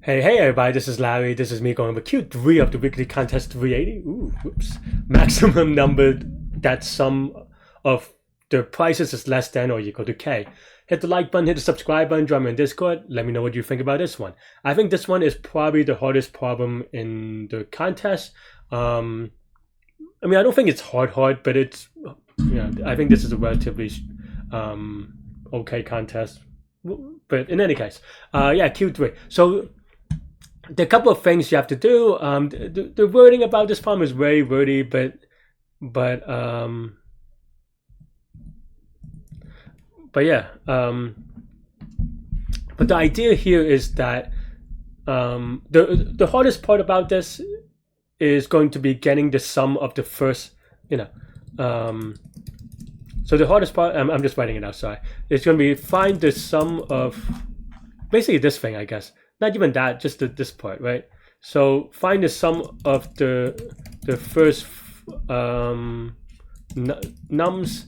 Hey everybody, this is Larry. This is me going over Q3 of the weekly contest 380. Ooh, whoops. Maximum number that sum of the prices is less than or equal to K. Hit the like button, hit the subscribe button, join me in Discord. Let me know what you think about this one. I think this one is probably the hardest problem in the contest. I don't think it's hard, but it's, I think this is a relatively okay contest. But in any case, Q3. So there are a couple of things you have to do. The wording about this problem is very wordy, but yeah. But the idea here is that the hardest part about this is going to be getting the sum of the first, so the hardest part, I'm just writing it out, sorry. It's going to be find the sum of basically this thing, I guess. Not even that, just this part, right? So find the sum of the first nums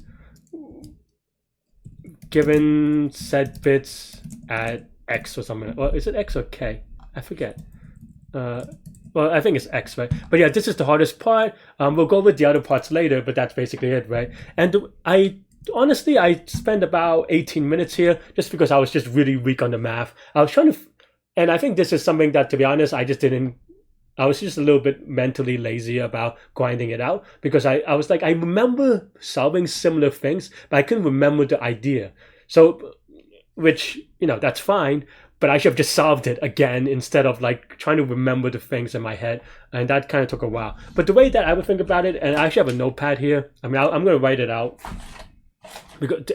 given set bits at x or something. Well, is it x or k? I forget. Well, I think it's x, right? But yeah, this is the hardest part. We'll go over the other parts later, but that's basically it, right? And I spent about 18 minutes here just because I was just really weak on the math. I was trying to, and I think this is something that, to be honest, I was just a little bit mentally lazy about grinding it out because I was like, I remember solving similar things, but I couldn't remember the idea. So, which, that's fine. But I should have just solved it again instead of like trying to remember the things in my head. And that kind of took a while. But the way that I would think about it, and I actually have a notepad here. I'm going to write it out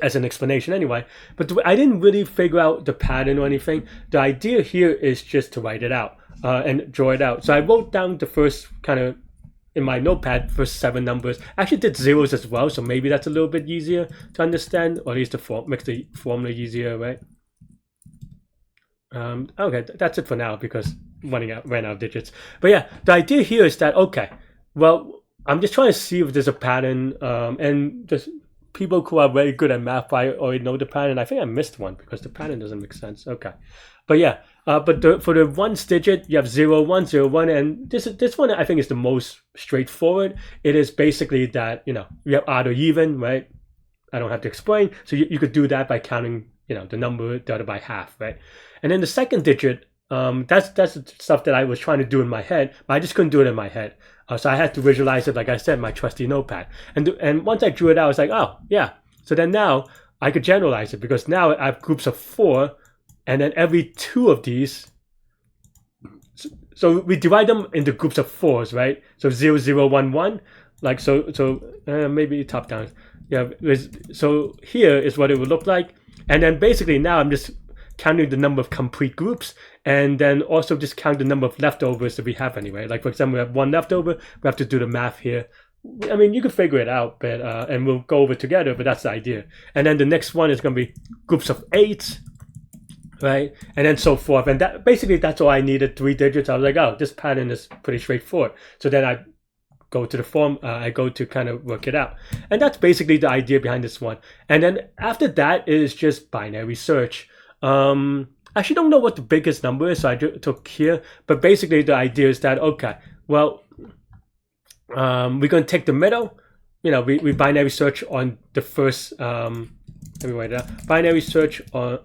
as an explanation anyway. But I didn't really figure out the pattern or anything. The idea here is just to write it out and draw it out. So I wrote down the first kind of, in my notepad, first 7 numbers. I actually did zeros as well. So maybe that's a little bit easier to understand. Or at least makes the formula easier, right? Okay, that's it for now because ran out of digits. But yeah, the idea here is that, okay, well, I'm just trying to see if there's a pattern, and just people who are very good at math probably already know the pattern. I think I missed one because the pattern doesn't make sense. Okay, but yeah, for the ones digit, you have 0, 1, 0, 1, and this one I think is the most straightforward. It is basically that, you have odd or even, right? I don't have to explain. So you could do that by counting, the number divided by half, right? And then the second digit, that's the stuff that I was trying to do in my head, but I just couldn't do it in my head. So I had to visualize it, like I said, my trusty notepad. And once I drew it out, I was like, oh, yeah. So then now I could generalize it because now I have groups of 4, and then every 2 of these, so we divide them into groups of 4s, right? So 0, 0, 1, 1, like so maybe top down. Yeah, so here is what it would look like. And then basically now I'm just counting the number of complete groups and then also just count the number of leftovers that we have anyway. Like, for example, we have 1 leftover. We have to do the math here. I mean, you can figure it out, but and we'll go over it together, but that's the idea. And then the next one is going to be groups of 8, right? And then so forth. And that basically, that's all I needed, 3 digits. I was like, oh, this pattern is pretty straightforward. So then I go to the form, I go to kind of work it out. And that's basically the idea behind this one. And then after that is just binary search. I actually don't know what the biggest number is, so I took here. But basically the idea is that, okay, well, we're going to take the middle. We binary search on the first, let me write it out. Binary search on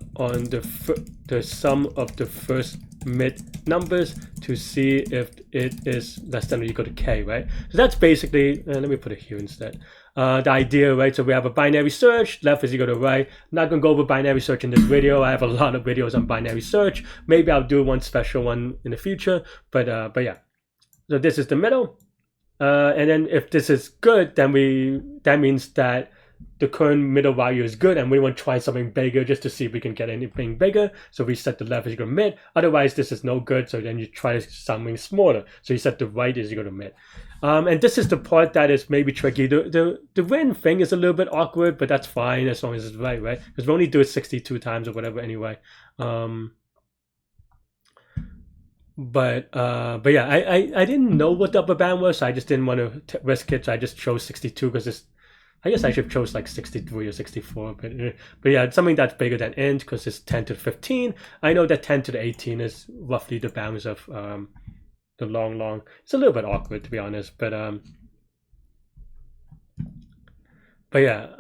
the sum of the first mid numbers to see if it is less than or equal to k, right? So that's basically, let me put it here instead. The idea, right? So we have a binary search, left is equal to right. I'm not going to go over binary search in this video. I have a lot of videos on binary search. Maybe I'll do one special one in the future, but yeah. So this is the middle. And then if this is good, then that means that the current middle value is good and we want to try something bigger just to see if we can get anything bigger. So we set the left is equal to mid. Otherwise, this is no good. So then you try something smaller. So you set the right is equal to mid. And this is the part that is maybe tricky. The written thing is a little bit awkward, but that's fine as long as it's right? Because we only do it 62 times or whatever anyway. But yeah, I didn't know what the upper band was, so I just didn't want to risk it. So I just chose 62 because it's I guess I should have chose like 63 or 64, but yeah, it's something that's bigger than int because it's 10 to the 15. I know that 10 to the 18 is roughly the bounds of the long. It's a little bit awkward to be honest, but yeah.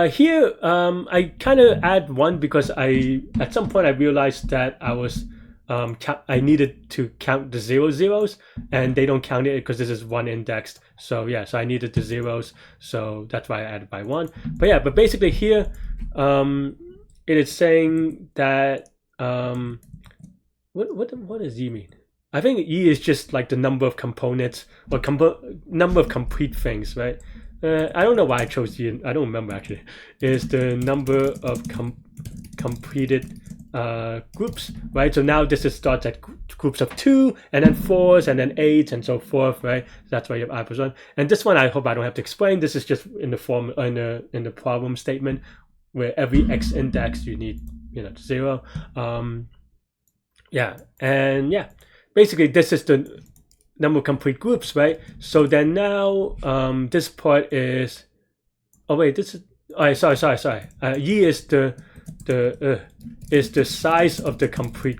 Here, I kind of add 1 because at some point I realized that I needed to count the 0 zeros, and they don't count it because this is 1 indexed. So yeah, so I needed the zeros, so that's why I added by 1. But yeah, but basically here, it is saying that what does E mean? I think E is just like the number of components or number of complete things, right? I don't know why I chose E. I don't remember actually. Is the number of completed groups, right? So now this starts at groups of 2, and then 4s, and then 8s, and so forth, right? That's why you have I plus 1. And this one I hope I don't have to explain. This is just in the form in the problem statement where every x index you need 0. Yeah, and yeah, basically this is the number of complete groups, right? So then now this part is, oh wait, this is, oh right, sorry. E is the size of the complete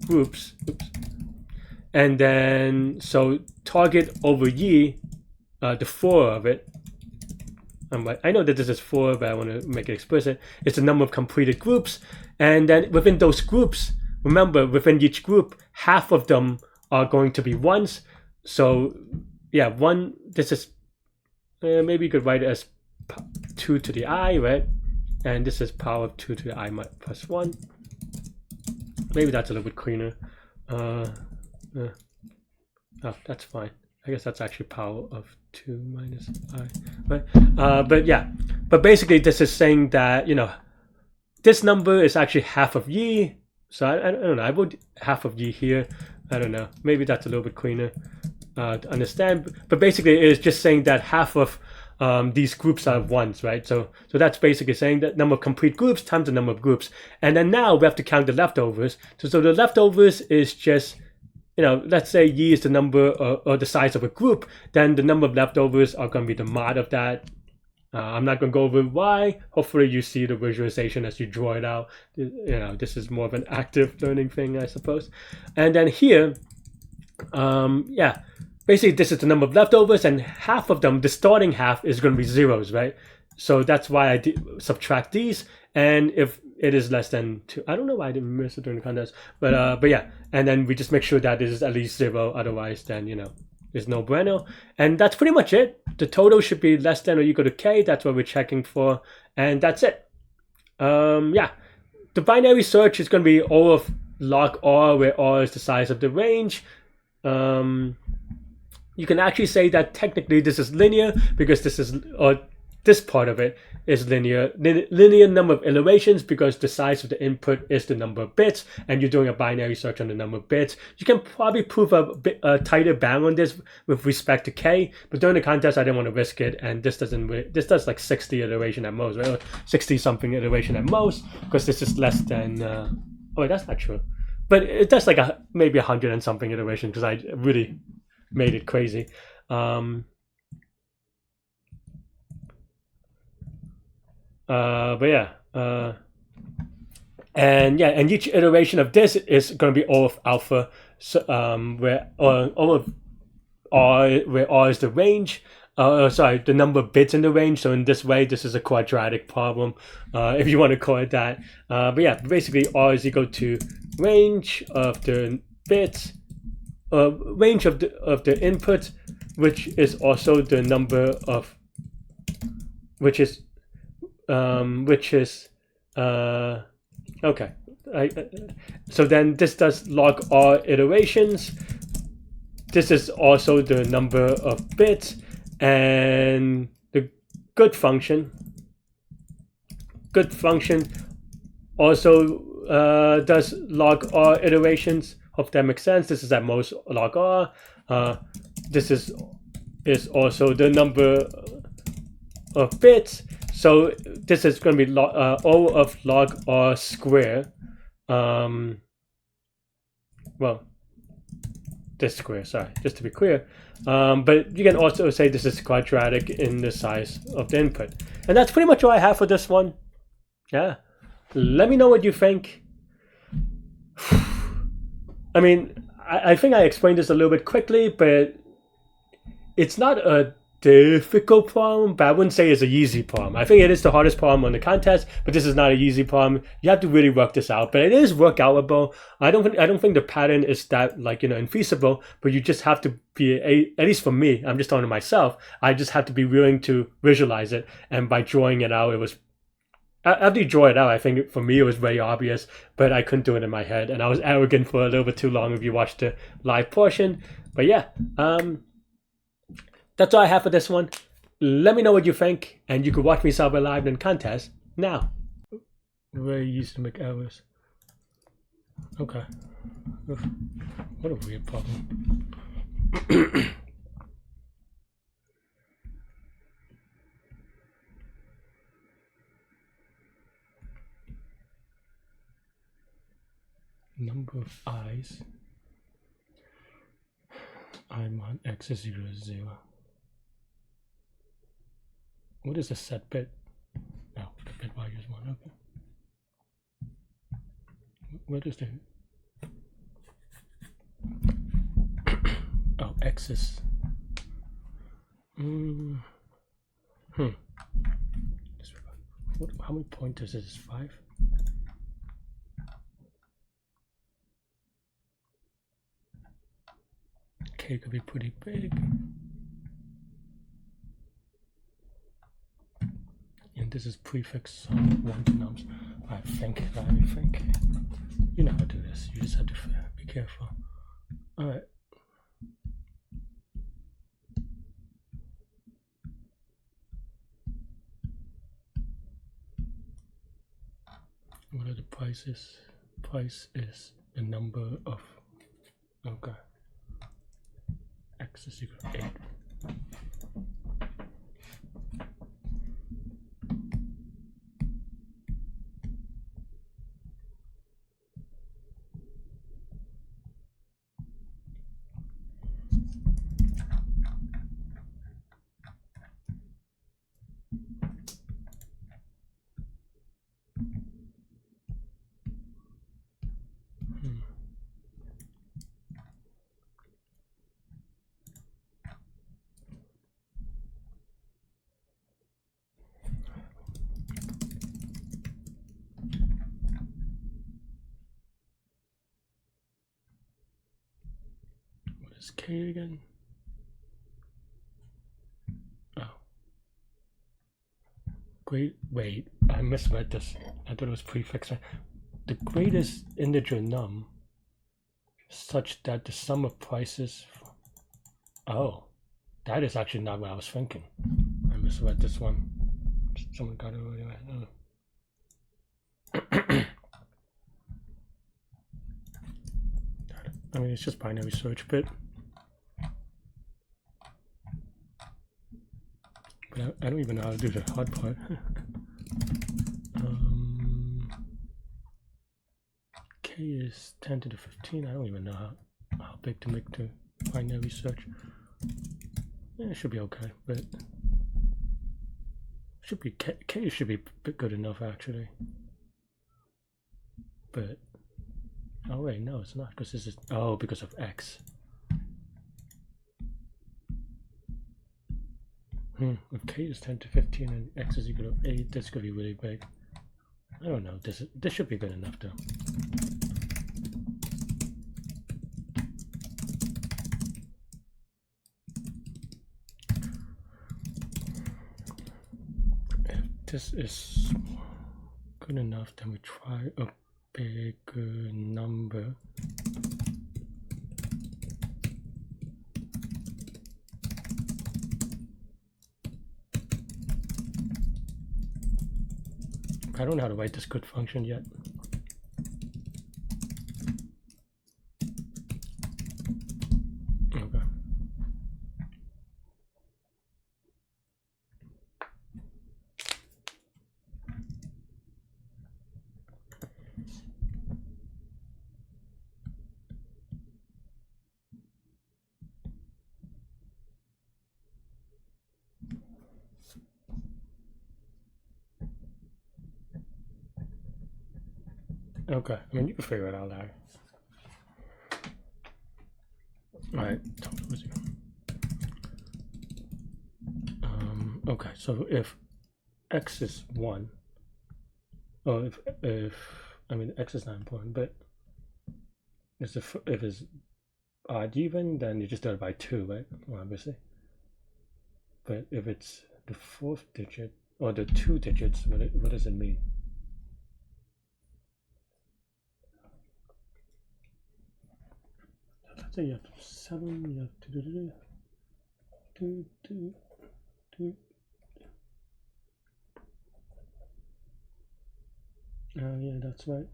groups. Oops. And then so target over E, the 4 of it. I know that this is 4, but I want to make it explicit. It's the number of completed groups, and then within those groups, remember within each group, half of them are going to be 1s. So yeah, 1. This is maybe you could write it as 2 to the I, right? And this is power of 2 to the I plus 1. Maybe that's a little bit cleaner. Oh, that's fine. I guess that's actually power of 2 minus I, right? But yeah, but basically this is saying that, this number is actually half of E. So I don't know, I would half of E here. I don't know, maybe that's a little bit cleaner to understand. But basically it's just saying that half of these groups are 1s, right? So that's basically saying that number of complete groups times the number of groups. And then now we have to count the leftovers. So the leftovers is just, let's say E is the number or the size of a group, then the number of leftovers are going to be the mod of that. I'm not going to go over why. Hopefully you see the visualization as you draw it out. This is more of an active learning thing, I suppose. And then here, yeah, basically this is the number of leftovers, and half of them, the starting half, is going to be zeros, right? So that's why I subtract these. And if it is less than 2, I don't know why I didn't miss it during the contest, but yeah, and then we just make sure that it is at least 0. Otherwise, then there's no bueno. And that's pretty much it. The total should be less than or equal to k. That's what we're checking for, and that's it. Yeah, the binary search is going to be O of log R, where R is the size of the range. You can actually say that technically this is linear because this part of it is linear number of iterations because the size of the input is the number of bits, and you're doing a binary search on the number of bits. You can probably prove a tighter bound on this with respect to k, but during the contest I didn't want to risk it, and this does like 60 iteration at most, right? Or 60 something iteration at most, because this is less than oh wait, that's not true, but it does like maybe 100 and something iteration because I really made it crazy. But yeah, and each iteration of this is going to be O of alpha, so, where O of R, where R is the range, sorry, the number of bits in the range. So in this way, this is a quadratic problem, if you want to call it that. But yeah, basically R is equal to range of the bits, range of the input, which is also the number of, which is okay. So then this does log R iterations. This is also the number of bits, and the good function also does log R iterations. Hope that makes sense. This is at most log R. This is also the number of bits. So this is going to be O of log R square. Well, this square, sorry, just to be clear. But you can also say this is quadratic in the size of the input. And that's pretty much all I have for this one. Yeah. Let me know what you think. I mean, I think I explained this a little bit quickly, but it's not a difficult problem, but I wouldn't say it's an easy problem. I think it is the hardest problem on the contest, but this is not an easy problem. You have to really work this out, but it is workoutable. I don't think the pattern is that infeasible, but you just have to be at least for me. I'm just talking to myself. I just have to be willing to visualize it, and by drawing it out, it was. After you draw it out, I think for me it was very obvious, but I couldn't do it in my head, and I was arrogant for a little bit too long if you watched the live portion. But yeah, that's all I have for this one. Let me know what you think, and you can watch me solve a live in contest now. Very easy to make errors. Okay. What a weird problem. Number of eyes. I'm on x is 0, 0. What is the set bit? No, the bit value is 1. Okay. What is the? Oh, x is. How many pointers is this? 5. K could be pretty big. And this is prefix 1 to nums. I think. You know how to do this. You just have to be careful. Alright. What are the prices? Price is the number of. Okay. X is equal to 8. K again? Oh. Wait, I misread this. I thought it was prefix. The greatest integer num such that the sum of prices. Oh, that is actually not what I was thinking. I misread this one. Someone got it already. I mean, it's just binary search, but I don't even know how to do the hard part. K is 10 to the 15. I don't even know how big to make the binary search. Yeah, it should be okay, but should be K should be good enough actually. But oh wait, no, it's not, because this is because of X. If K is 10 to 15 and X is equal to 8, this could be really big. I don't know. This should be good enough though. If this is good enough, then we try a bigger number. I don't know how to write this good function yet. Okay. Okay, I mean, you can figure it out, Larry. All right, okay, so if x is 1, or if I mean, x is not important, but if it's odd even, then you just do it by 2, right? Well, obviously. But if it's the 4th digit, or the 2 digits, what does it mean? Let's say you have 7, you have 2. Yeah, that's right.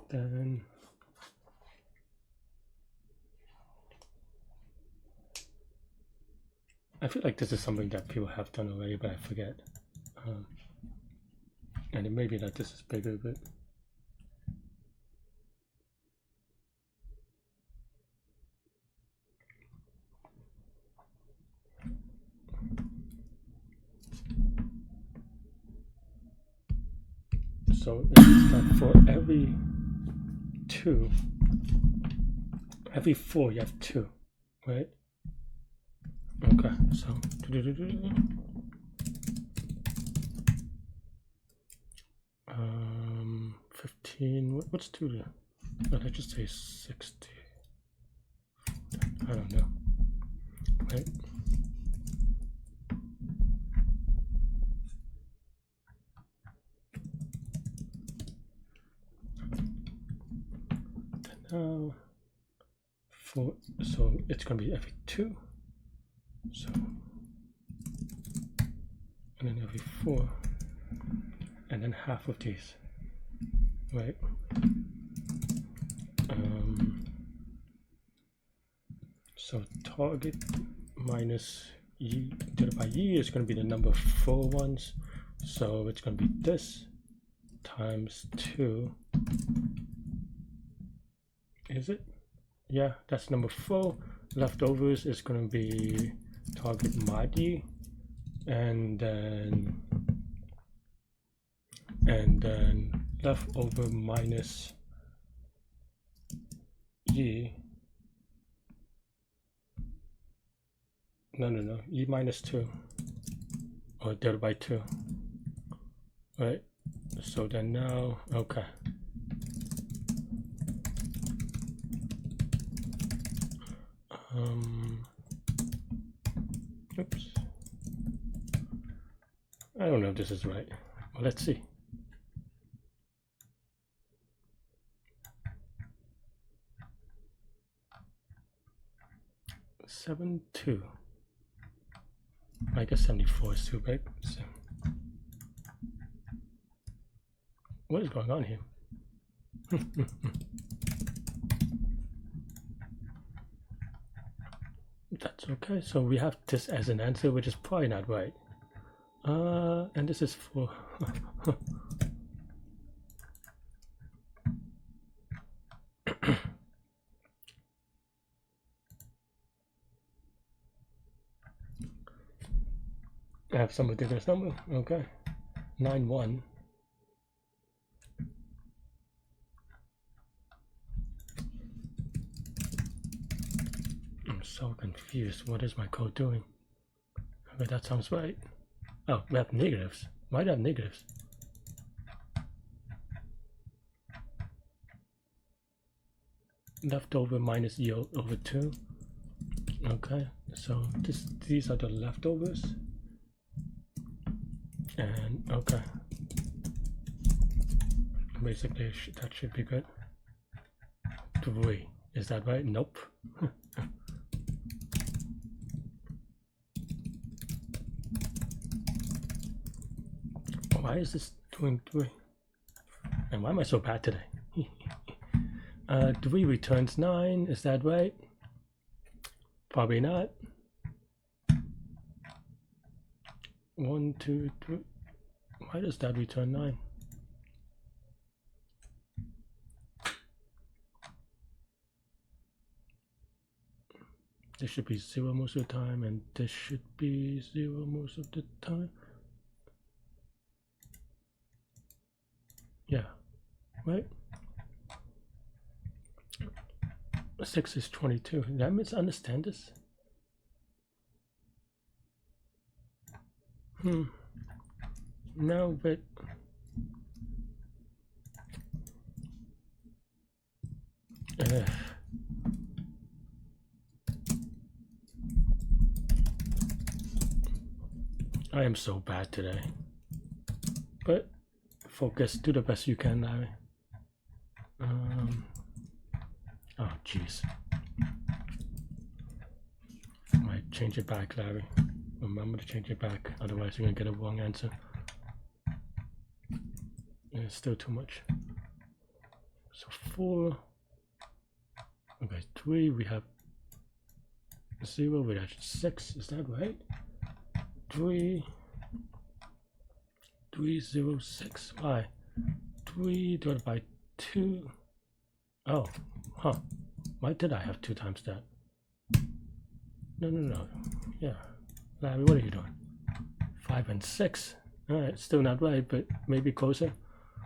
Then I feel like this is something that people have done already, but I forget. And it may be that this is bigger, but so it's that for every 2, every 4 you have 2, right? Okay, so 15. What's 2 there? Let's just say 60. I don't know, right? Now, so it's going to be every 2. So, and then every 4, and then half of these, right? So target minus e divided by e is going to be the number of 4 ones. So it's going to be this times 2. Is it? Yeah, that's number 4. Leftovers is going to be target mod e, and then leftover minus e. No, e minus 2, or divided by 2, right? So then now, okay. Oops. I don't know if this is right. Well, let's see. Seven, 2. I guess 74 is too big. So, what is going on here? That's okay. So we have this as an answer, which is probably not right. And this is for I have some ridiculous number. Okay, 9-1. I'm so confused. What is my code doing? Okay, that sounds right. Oh, we have negatives. Why do I have negatives? Leftover minus e over 2. Okay, so these are the leftovers. And okay, basically that should be good. 3, is that right? Nope. Why is this doing 3? And why am I so bad today? 3 returns 9, is that right? Probably not. 1, 2, 3. Why does that return 9? This should be 0 most of the time, and this should be 0 most of the time. Right? 6 is 22. Did I misunderstand this? No, but I am so bad today. But focus, do the best you can, Larry. Oh, jeez. Might change it back, Larry. Remember to change it back, otherwise you're gonna get a wrong answer. And it's still too much. So 4. Okay, 3. We have 0. We have 6. Is that right? 3. 3, 0, 6. Why? 3 divided by 2. Oh, huh. Why did I have 2 times that? No. Yeah. Larry, what are you doing? 5 and 6. Alright, still not right, but maybe closer.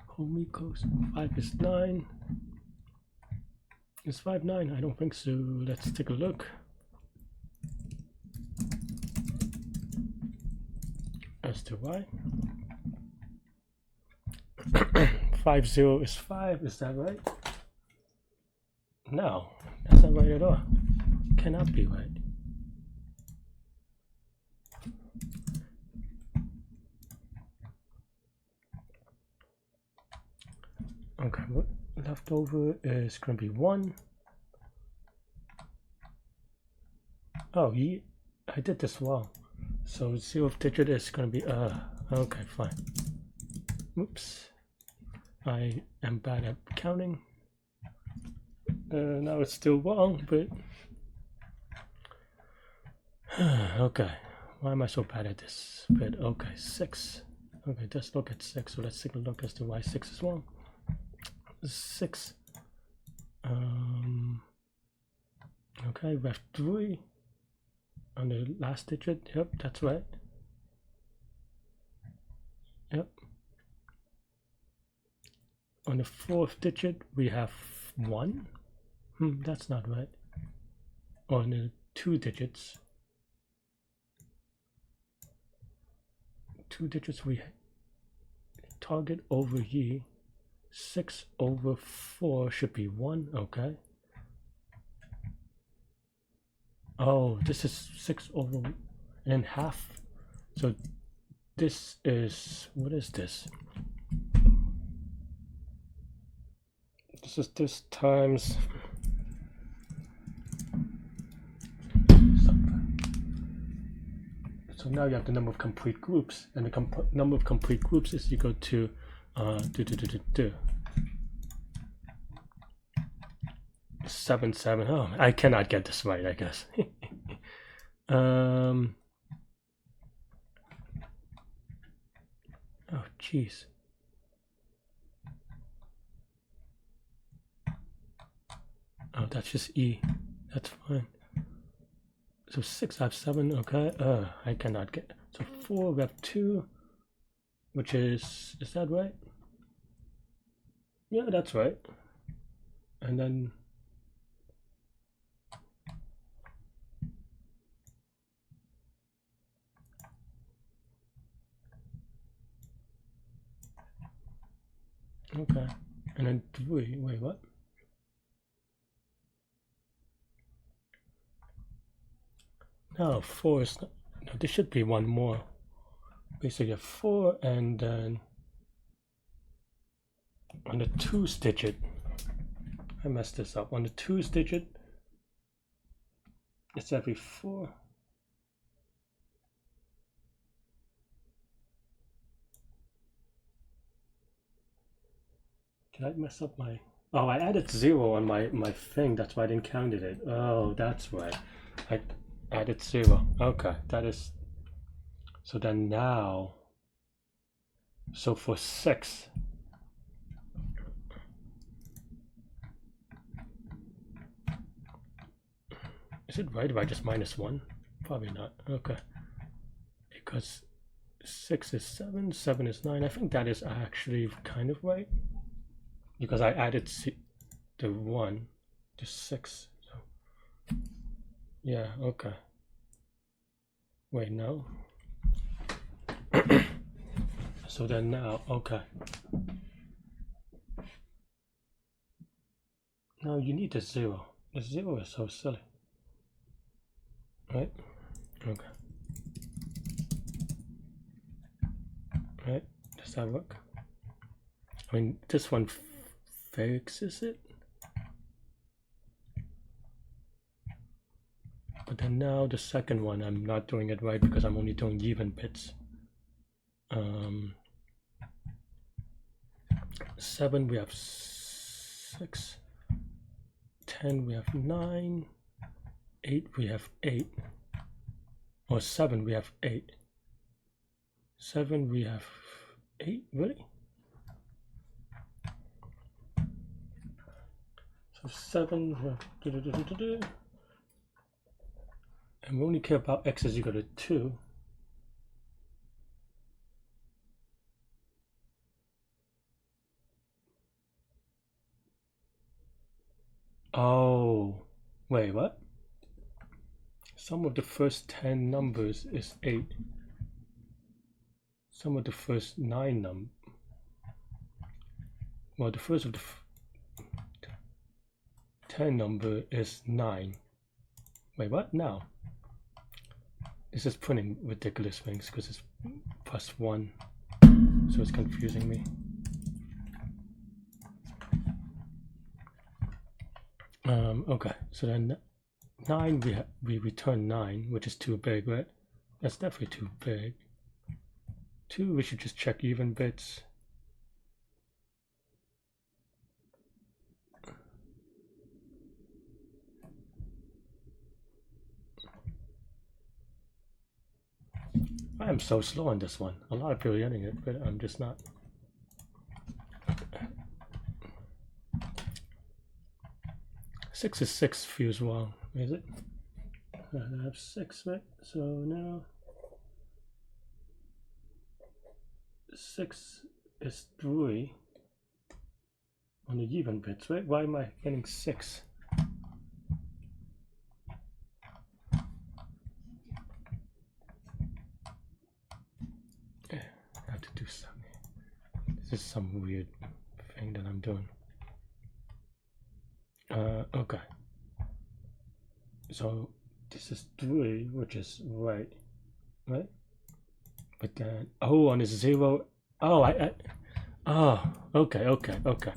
Hold me close. 5 is 9. Is 5 9? I don't think so. Let's take a look. As to why. 5 0 is 5. Is that right? No, that's not right at all. Cannot be right. Okay, what left over is going to be 1. Oh, I did this wrong. So 0th digit is going to be, okay, fine. Oops. I am bad at counting. Now it's still wrong, but... okay, why am I so bad at this? But okay, 6. Okay, let's look at 6. So let's take a look as to why 6 is wrong. 6. Okay, we have 3 on the last digit. Yep, that's right. Yep. On the 4th digit, we have 1. That's not right. On the 2 digits. 2 digits, we target over here. 6 over 4 should be 1, okay. Oh, this is 6 over and then half. So this is, what is this? This is this times something. So now you have the number of complete groups, and the number of complete groups is equal to 7 7. Oh, I cannot get this right, I guess. Oh jeez. Oh, that's just E. That's fine. So 6, I have 7. Okay. I cannot get. So 4, we have 2, which is that right? Yeah, that's right. And then okay. And then 3. Wait, what? No, 4 is not. No, there should be one more. Basically, 4, and then on the 2's digit, I messed this up. On the 2's digit, it's every 4. Did I mess up my? Oh, I added 0 on my thing. That's why I didn't count it. Oh, that's right. I added 0. Okay, that is. So then now. So for 6. Is it right if I just minus 1? Probably not. Okay. Because 6 is 7, 7 is 9. I think that is actually kind of right. because I added the 1 to 6. So yeah, okay. Wait, no. So then now, okay. No, you need the 0. The 0 is so silly. Right? Okay. Right? Does that work? I mean, this one fixes it. But then now the second one, I'm not doing it right because I'm only doing even bits. 7 we have 6, 10 we have 9, 8 we have 8, or 7 we have 8, 7 we have 8, really? So 7 and we only care about x is equal to 2. Oh, wait, what? Sum of the first 10 numbers is 8. Sum of the first 9 numbers. Well, the first of the 10 number is 9. Wait, what? No. This is printing ridiculous things because it's +1. So it's confusing me. Okay, so then 9 we return 9, which is too big, right? That's definitely too big. 2 we should just check even bits. I am so slow on this one. A lot of people are getting it, but I'm just not. Six is 6 feels wrong, is it? I have 6, right? So now 6 is 3 on the even bits, right? Why am I getting 6? I have to do something. This is some weird thing that I'm doing. Okay. So this is 3, which is right? But then, oh, on the 0. Oh, oh, okay.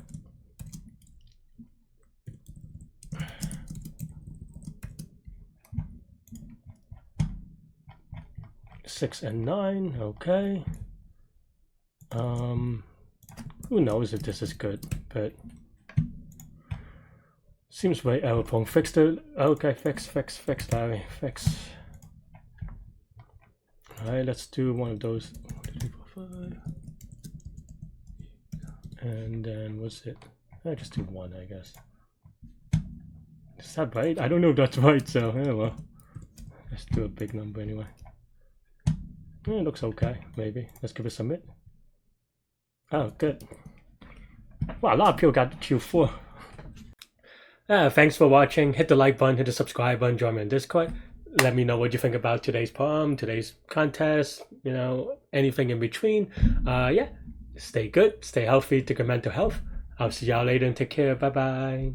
6 and 9, okay. Who knows if this is good, but seems very error prone. Fix the, okay, fix, Larry, fix. Alright, let's do one of those. 1, 2, 3, 4, 5. And then what's it? I just do 1, I guess. Is that right? I don't know if that's right, so yeah, well. Let's do a big number anyway. It looks okay, maybe. Let's give it a submit. Oh, good. Wow, a lot of people got Q4. Thanks for watching. Hit the like button, hit the subscribe button, join me on Discord. Let me know what you think about today's poem, today's contest, you know, anything in between. Yeah, stay good, stay healthy, take your mental health. I'll see y'all later and take care. Bye-bye.